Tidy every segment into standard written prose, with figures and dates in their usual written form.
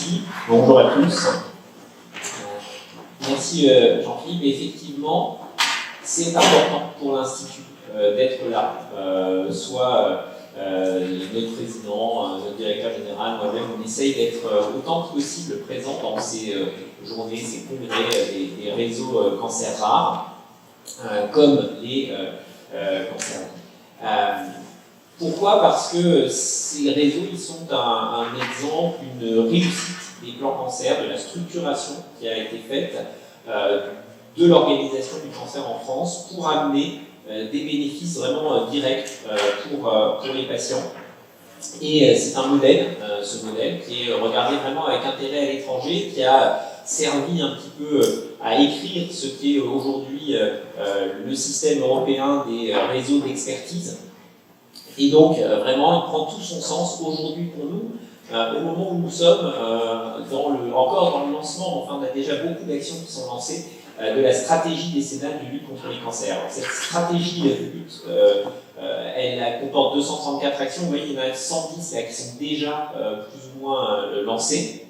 Merci. Bonjour à tous. Merci Jean-Philippe. Effectivement, c'est important pour l'Institut d'être là. Soit notre président, notre directeur général, moi-même, on essaye d'être autant que possible présent dans ces journées, ces congrès des réseaux cancers rares, comme les cancers. Pourquoi? Parce que ces réseaux, ils sont un exemple, une réussite des plans cancer, de la structuration qui a été faite de l'organisation du cancer en France pour amener des bénéfices vraiment directs pour les patients. Et c'est un modèle, ce modèle, qui est regardé vraiment avec intérêt à l'étranger, qui a servi un petit peu à écrire ce qui est aujourd'hui le système européen des réseaux d'expertise. Et donc, vraiment, il prend tout son sens aujourd'hui pour nous, au moment où nous sommes encore dans le lancement, enfin, on a déjà beaucoup d'actions qui sont lancées, de la stratégie décennale de lutte contre les cancers. Alors, cette stratégie de lutte, elle comporte 234 actions, vous voyez, il y en a 110 là, qui sont déjà plus ou moins lancées,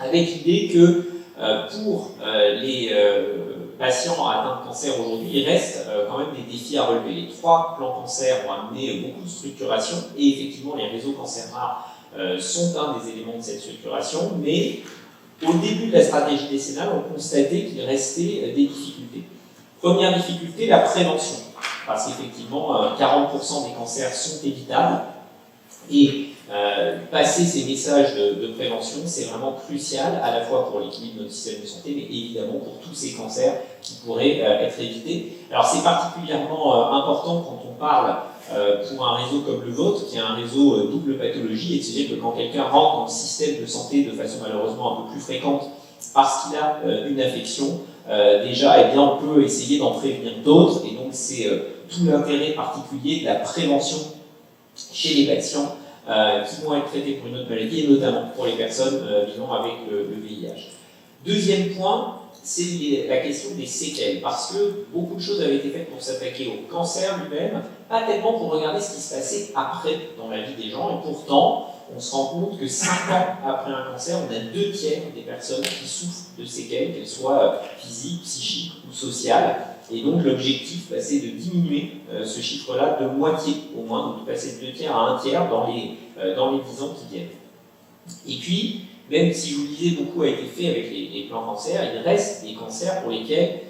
avec l'idée que pour les patients atteints de cancer aujourd'hui, il reste quand même des défis à relever. Les 3 plans cancer ont amené beaucoup de structuration, et effectivement, les réseaux cancer rares sont un des éléments de cette structuration, mais au début de la stratégie décennale, on constatait qu'il restait des difficultés. Première difficulté, la prévention, parce qu'effectivement, 40% des cancers sont évitables, et passer ces messages de prévention, c'est vraiment crucial, à la fois pour l'équilibre de notre système de santé, mais évidemment pour tous ces cancers qui pourraient être évités. Alors c'est particulièrement important quand on parle pour un réseau comme le vôtre, qui est un réseau double pathologie, et de se dire que quand quelqu'un rentre dans le système de santé de façon malheureusement un peu plus fréquente, parce qu'il a une affection, déjà, eh bien, on peut essayer d'en prévenir d'autres, et donc c'est tout l'intérêt particulier de la prévention chez les patients qui vont être traités pour une autre maladie, et notamment pour les personnes vivant avec le VIH. Deuxième point, c'est la question des séquelles, parce que beaucoup de choses avaient été faites pour s'attaquer au cancer lui-même, pas tellement pour regarder ce qui se passait après dans la vie des gens, et pourtant, on se rend compte que 5 ans après un cancer, on a 2 tiers des personnes qui souffrent de séquelles, qu'elles soient physiques, psychiques ou sociales. Et donc l'objectif, c'est de diminuer ce chiffre-là de moitié au moins, donc de passer de 2 tiers à 1 tiers dans les 10 ans qui viennent. Et puis, même si je vous le disais, beaucoup a été fait avec les plans cancer, il reste des cancers pour lesquels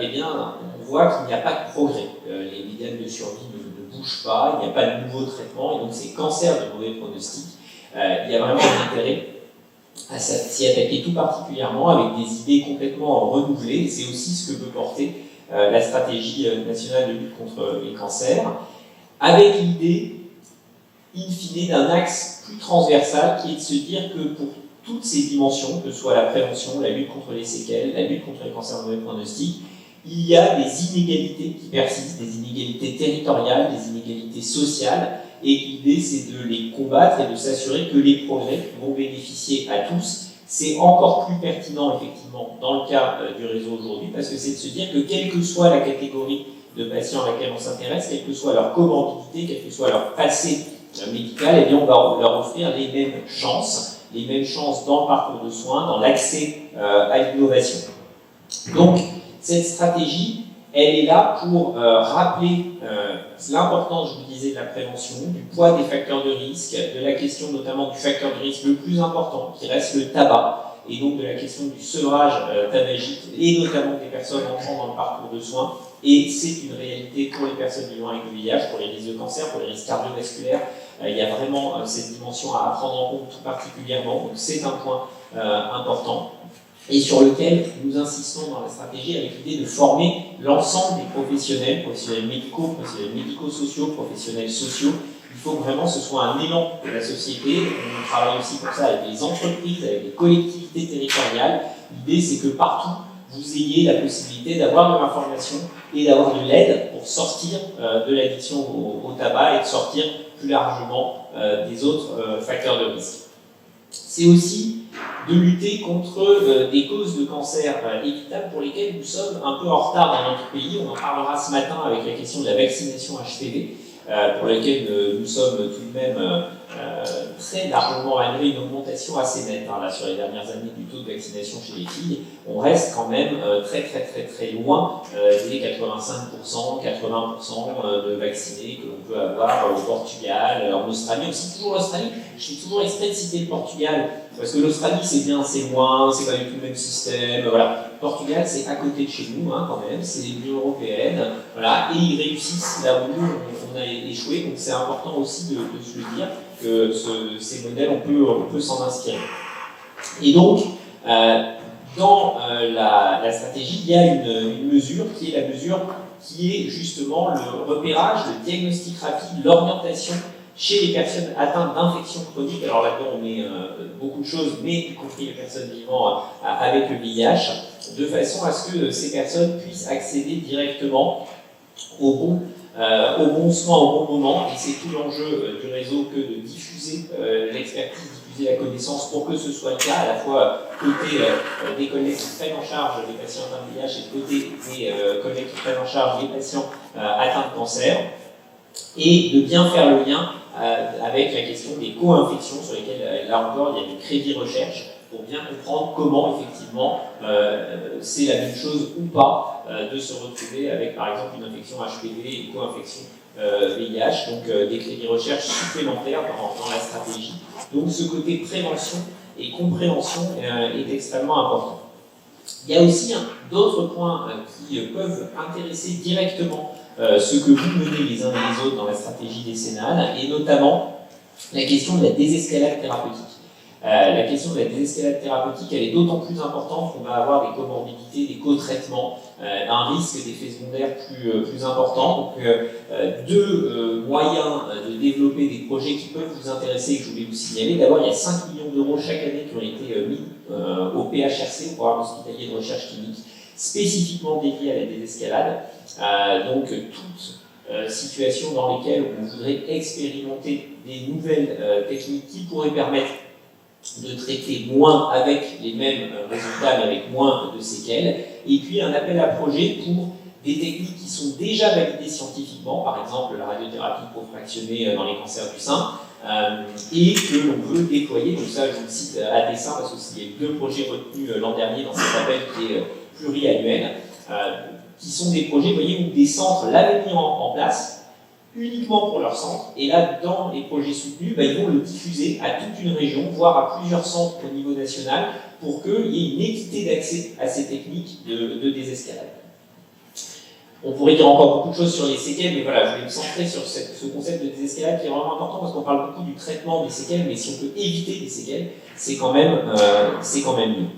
eh bien, on voit qu'il n'y a pas de progrès. Les médianes de survie ne bougent pas, il n'y a pas de nouveau traitement, et donc ces cancers de mauvais pronostic, il y a vraiment un intérêt à s'y attaquer tout particulièrement avec des idées complètement renouvelées, et c'est aussi ce que peut porter la stratégie nationale de lutte contre les cancers, avec l'idée, in fine, d'un axe plus transversal qui est de se dire que pour toutes ces dimensions, que ce soit la prévention, la lutte contre les séquelles, la lutte contre les cancers de mauvais pronostic, il y a des inégalités qui persistent, des inégalités territoriales, des inégalités sociales, et l'idée c'est de les combattre et de s'assurer que les progrès vont bénéficier à tous. C'est encore plus pertinent effectivement dans le cas du réseau aujourd'hui, parce que c'est de se dire que quelle que soit la catégorie de patients à laquelle on s'intéresse, quelle que soit leur comorbidité, quel que soit leur passé médical, eh bien on va leur offrir les mêmes chances dans le parcours de soins, dans l'accès à l'innovation. Donc cette stratégie, elle est là pour rappeler l'importance, je vous disais, de la prévention, du poids des facteurs de risque, de la question notamment du facteur de risque le plus important, qui reste le tabac, et donc de la question du sevrage tabagique, et notamment des personnes entrant dans le parcours de soins. Et c'est une réalité pour les personnes vivant avec le VIH, pour les risques de cancer, pour les risques cardiovasculaires. Il y a vraiment cette dimension à prendre en compte tout particulièrement, donc c'est un point important, et sur lequel nous insistons dans la stratégie avec l'idée de former l'ensemble des professionnels médicaux, professionnels médico-sociaux, professionnels sociaux. Il faut que vraiment ce soit un élan de la société. On travaille aussi pour ça avec les entreprises, avec les collectivités territoriales. L'idée, c'est que partout, vous ayez la possibilité d'avoir de l'information et d'avoir de l'aide pour sortir de l'addiction au tabac et de sortir plus largement des autres facteurs de risque. C'est aussi de lutter contre des causes de cancer évitables pour lesquelles nous sommes un peu en retard dans notre pays. On en parlera ce matin avec la question de la vaccination HPV, pour laquelle nous sommes tout de même très largement, malgré une augmentation assez nette là, sur les dernières années du taux de vaccination chez les filles, on reste quand même très loin des 85%, 80% de vaccinés que l'on peut avoir au Portugal, en Australie, aussi toujours l'Australie. Je fais toujours exprès de citer le Portugal, parce que l'Australie c'est bien, c'est moins, c'est pas du tout le même système, voilà. Le Portugal c'est à côté de chez nous quand même, c'est l'Union Européenne, voilà, et ils réussissent là où on a échoué, donc c'est important aussi de se le dire, que ces modèles on peut s'en inspirer. Et donc, dans la stratégie, il y a une mesure qui est la mesure qui est justement le repérage, le diagnostic rapide, l'orientation chez les personnes atteintes d'infections chroniques. Alors là-dedans, on met beaucoup de choses, mais y compris les personnes vivant avec le VIH, de façon à ce que ces personnes puissent accéder directement au bon soin au bon moment. Et c'est tout l'enjeu du réseau que de diffuser l'expertise, diffuser la connaissance pour que ce soit le cas, à la fois côté des collègues qui prennent en charge les patients atteints de VIH et côté des collègues qui prennent en charge les patients atteints de cancer, et de bien faire le lien avec la question des co-infections sur lesquelles, là encore, il y a des crédits recherche pour bien comprendre comment, effectivement, c'est la même chose ou pas de se retrouver avec, par exemple, une infection HPV et une co-infection VIH, donc des crédits recherche supplémentaires dans la stratégie. Donc ce côté prévention et compréhension est extrêmement important. Il y a aussi d'autres points qui peuvent intéresser directement ce que vous menez les uns et les autres dans la stratégie décennale, et notamment la question de la désescalade thérapeutique. La question de la désescalade thérapeutique, elle est d'autant plus importante qu'on va avoir des comorbidités, des co-traitements, un risque d'effets secondaires plus important. Donc, deux moyens de développer des projets qui peuvent vous intéresser et que je voulais vous signaler. D'abord, il y a 5 millions d'euros chaque année qui ont été mis au PHRC, au programme hospitalier de recherche clinique, spécifiquement dédié à la désescalade. Donc, toute situation dans lesquelles on voudrait expérimenter des nouvelles techniques qui pourraient permettre de traiter moins avec les mêmes résultats, mais avec moins de séquelles. Et puis un appel à projet pour des techniques qui sont déjà validées scientifiquement, par exemple la radiothérapie fractionnée dans les cancers du sein, et que l'on veut déployer. Donc ça, je vous le cite à dessein, parce qu'il y a eu 2 projets retenus l'an dernier dans cet appel qui est pluriannuel, qui sont des projets, vous voyez, où des centres l'avaient mis en place, uniquement pour leur centre, et là, dans les projets soutenus, ils vont le diffuser à toute une région, voire à plusieurs centres au niveau national, pour qu'il y ait une équité d'accès à ces techniques de désescalade. On pourrait dire encore beaucoup de choses sur les séquelles, mais voilà, je voulais me centrer sur ce concept de désescalade qui est vraiment important, parce qu'on parle beaucoup du traitement des séquelles, mais si on peut éviter les séquelles, c'est quand même mieux.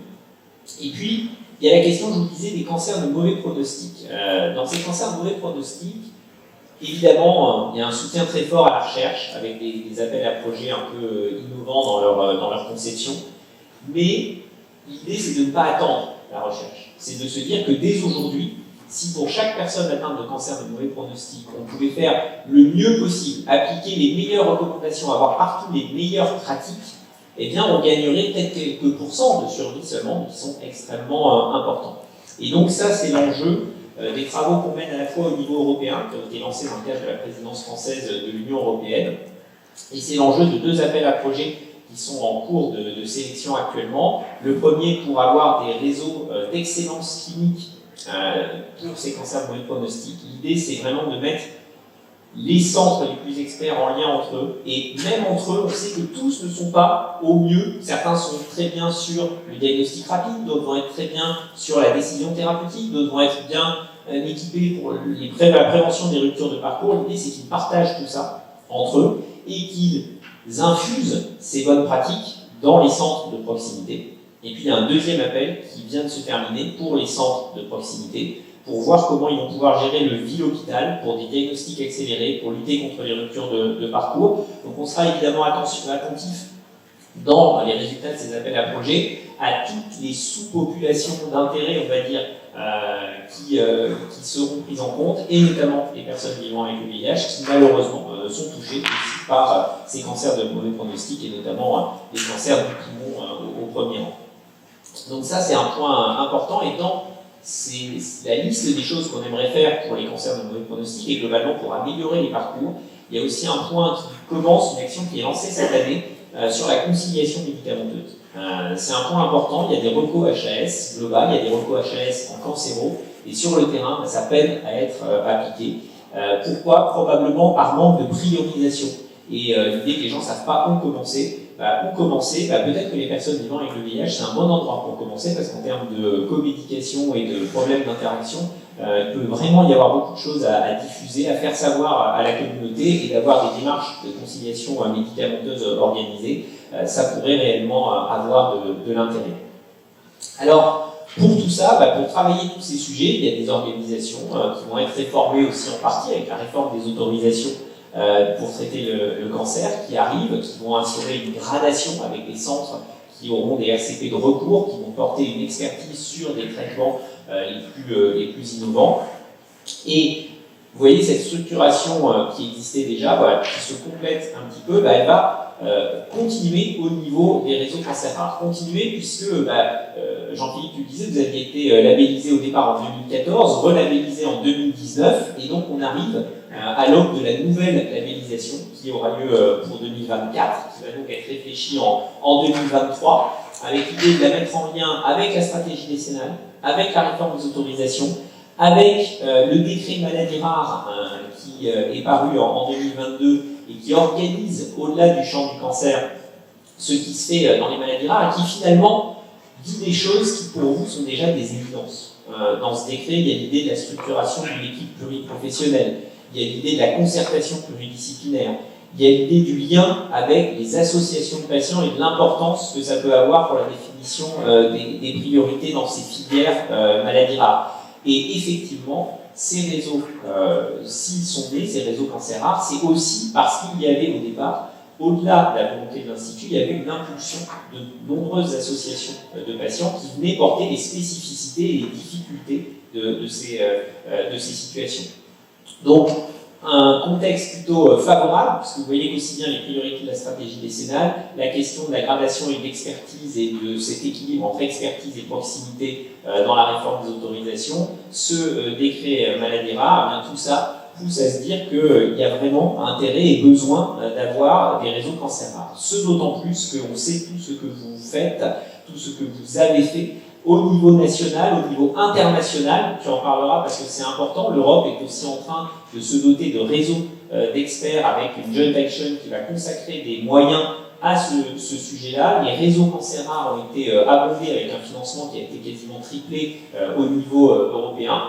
Et puis, il y a la question, je vous disais, des cancers de mauvais pronostic. Dans ces cancers de mauvais pronostic, évidemment, il y a un soutien très fort à la recherche, avec des appels à projets un peu innovants dans leur conception. Mais l'idée, c'est de ne pas attendre la recherche. C'est de se dire que dès aujourd'hui, si pour chaque personne atteinte de cancer de mauvais pronostic, on pouvait faire le mieux possible, appliquer les meilleures recommandations, avoir partout les meilleures pratiques, eh bien, on gagnerait peut-être quelques pourcents de survie seulement, qui sont extrêmement importants. Et donc ça, c'est l'enjeu des travaux qu'on mène à la fois au niveau européen, qui ont été lancés dans le cadre de la présidence française de l'Union européenne, et c'est l'enjeu de 2 appels à projets qui sont en cours de sélection actuellement. Le premier pour avoir des réseaux d'excellence clinique pour ces cancers de mauvais pronostic. L'idée, c'est vraiment de mettre les centres les plus experts en lien entre eux, et même entre eux, on sait que tous ne sont pas au mieux. Certains sont très bien sur le diagnostic rapide, d'autres vont être très bien sur la décision thérapeutique, d'autres vont être bien équipés pour la prévention des ruptures de parcours. L'idée, c'est qu'ils partagent tout ça entre eux et qu'ils infusent ces bonnes pratiques dans les centres de proximité. Et puis, il y a un deuxième appel qui vient de se terminer pour les centres de proximité, pour voir comment ils vont pouvoir gérer le ville-hôpital pour des diagnostics accélérés, pour lutter contre les ruptures de parcours. Donc on sera évidemment attentif dans les résultats de ces appels à projets à toutes les sous-populations d'intérêt, on va dire, qui seront prises en compte, et notamment les personnes vivant avec le VIH qui malheureusement sont touchées aussi par ces cancers de mauvais pronostic, et notamment les cancers du poumon au premier rang. Donc ça, c'est un point important, et dans la liste des choses qu'on aimerait faire pour les cancers de mauvais pronostic et globalement pour améliorer les parcours, il y a aussi un point qui commence, une action qui est lancée cette année sur la conciliation médicamenteuse. C'est un point important, il y a des recos HAS global, il y a des recos HAS en cancéro, et sur le terrain, ça peine à être appliqué. Pourquoi? Probablement par manque de priorisation. Et l'idée que les gens ne savent pas où commencer. Peut-être que les personnes vivant avec le VIH, c'est un bon endroit pour commencer, parce qu'en termes de comédication et de problèmes d'interaction, il peut vraiment y avoir beaucoup de choses à diffuser, à faire savoir à la communauté, et d'avoir des démarches de conciliation médicamenteuse organisées. Ça pourrait réellement avoir de l'intérêt. Alors, pour tout ça, pour travailler tous ces sujets, il y a des organisations qui vont être réformées aussi en partie avec la réforme des autorisations pour traiter le cancer qui arrivent, qui vont assurer une gradation avec des centres qui auront des RCP de recours, qui vont porter une expertise sur des traitements les plus innovants. Et vous voyez cette structuration qui existait déjà, qui se complète un petit peu, elle va continuer au niveau des réseaux cancer rares. Continuer puisque, Jean-Philippe, tu le disais, vous aviez été labellisé au départ en 2014, relabellisé en 2019, et donc on arrive à l'aube de la nouvelle labellisation qui aura lieu pour 2024, qui va donc être réfléchie en 2023, avec l'idée de la mettre en lien avec la stratégie décennale, avec la réforme des autorisations, avec le décret maladies rares qui est paru en 2022 et qui organise, au-delà du champ du cancer, ce qui se fait dans les maladies rares et qui finalement dit des choses qui pour vous sont déjà des évidences. Dans ce décret, il y a l'idée de la structuration d'une équipe pluriprofessionnelle, il y a l'idée de la concertation pluridisciplinaire, il y a l'idée du lien avec les associations de patients et de l'importance que ça peut avoir pour la définition des priorités dans ces filières maladies rares. Et effectivement, ces réseaux, s'ils sont nés, ces réseaux cancer rares, c'est aussi parce qu'il y avait au départ, au-delà de la volonté de l'Institut, il y avait une impulsion de nombreuses associations de patients qui venaient porter les spécificités et les difficultés de ces situations. Donc, un contexte plutôt favorable, puisque vous voyez qu'aussi bien les priorités de la stratégie décennale, la question de la gradation et de l'expertise et de cet équilibre entre expertise et proximité dans la réforme des autorisations, ce décret maladie rare, bien tout ça pousse à se dire qu'il y a vraiment intérêt et besoin d'avoir des réseaux cancer rares. Ce d'autant plus qu'on sait tout ce que vous faites, tout ce que vous avez fait, au niveau national, au niveau international, tu en parleras parce que c'est important, l'Europe est aussi en train de se doter de réseaux d'experts avec une joint action qui va consacrer des moyens à ce sujet-là. Les réseaux cancer rares ont été abondés avec un financement qui a été quasiment triplé au niveau européen.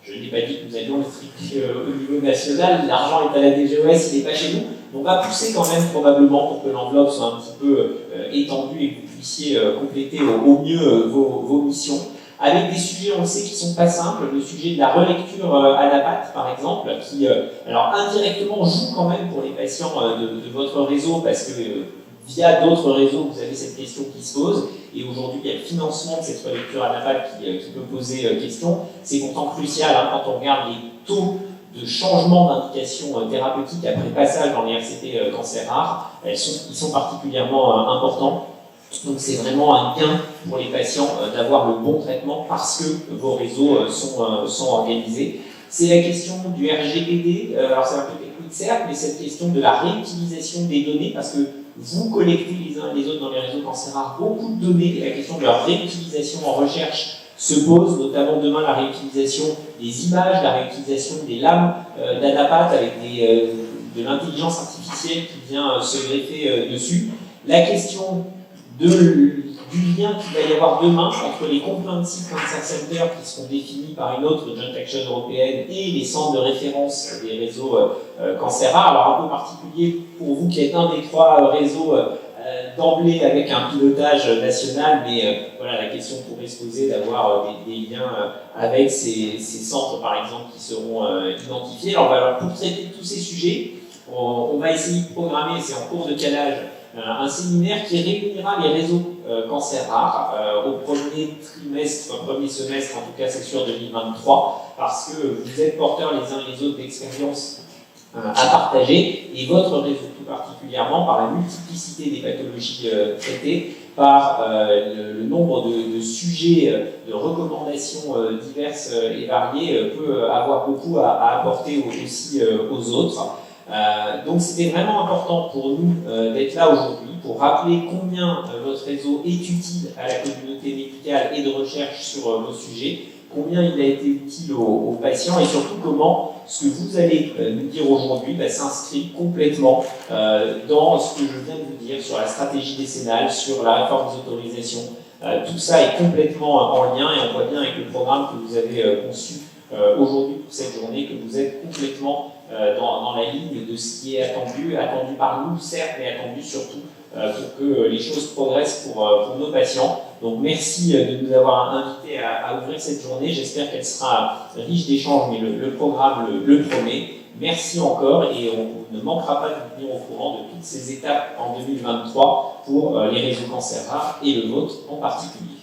Je n'ai pas dit que nous allions le tripler au niveau national, l'argent est à la DGOS, il n'est pas chez nous. On va pousser quand même probablement pour que l'enveloppe soit un petit peu étendue et que vous puissiez compléter au mieux vos missions. Avec des sujets, on le sait, qui ne sont pas simples. Le sujet de la relecture ANAPAT, par exemple, qui, alors indirectement, joue quand même pour les patients de votre réseau, parce que via d'autres réseaux, vous avez cette question qui se pose. Et aujourd'hui, il y a le financement de cette relecture ANAPAT qui peut poser question. C'est pourtant crucial quand on regarde les taux de changement d'indication thérapeutique après passage dans les RCT cancer rares. Ils sont particulièrement importants. Donc c'est vraiment un gain pour les patients d'avoir le bon traitement parce que vos réseaux sont organisés. C'est la question du RGPD, alors c'est un peu technique certes, mais cette question de la réutilisation des données, parce que vous collectez les uns et les autres dans les réseaux cancer rares beaucoup de données et la question de leur réutilisation en recherche se pose, notamment demain la réutilisation des images, la réutilisation des lames d'ANAPAT avec de l'intelligence artificielle qui vient se greffer dessus. La question du lien qu'il va y avoir demain entre les Comprehensive Cancer Centers qui seront définis par une autre Joint Action européenne et les centres de référence des réseaux cancer rares. Alors un peu particulier pour vous qui êtes un des trois réseaux d'emblée avec un pilotage national, mais voilà, la question pourrait se poser d'avoir des liens avec ces centres par exemple qui seront identifiés. Alors pour traiter tous ces sujets, on va essayer de programmer, c'est en cours de calage, un séminaire qui réunira les réseaux cancer rares au premier semestre, en tout cas c'est sûr 2023, parce que vous êtes porteurs les uns et les autres d'expériences à partager, et votre réseau tout particulièrement par la multiplicité des pathologies traitées, par le nombre de sujets, de recommandations diverses et variées, peut avoir beaucoup à apporter aussi aux autres. Donc c'était vraiment important pour nous d'être là aujourd'hui, pour rappeler combien votre réseau est utile à la communauté médicale et de recherche sur nos sujets, combien il a été utile aux patients et surtout comment ce que vous allez nous dire aujourd'hui s'inscrit complètement dans ce que je viens de vous dire sur la stratégie décennale, sur la réforme des autorisations. Tout ça est complètement en lien et on voit bien avec le programme que vous avez conçu aujourd'hui pour cette journée que vous êtes complètement dans la ligne de ce qui est attendu par nous certes, mais attendu surtout pour que les choses progressent pour nos patients. Donc merci de nous avoir invités à ouvrir cette journée. J'espère qu'elle sera riche d'échanges, mais le programme le promet. Merci encore et on ne manquera pas de vous tenir au courant de toutes ces étapes en 2023 pour les réseaux cancer rares et le vôtre en particulier.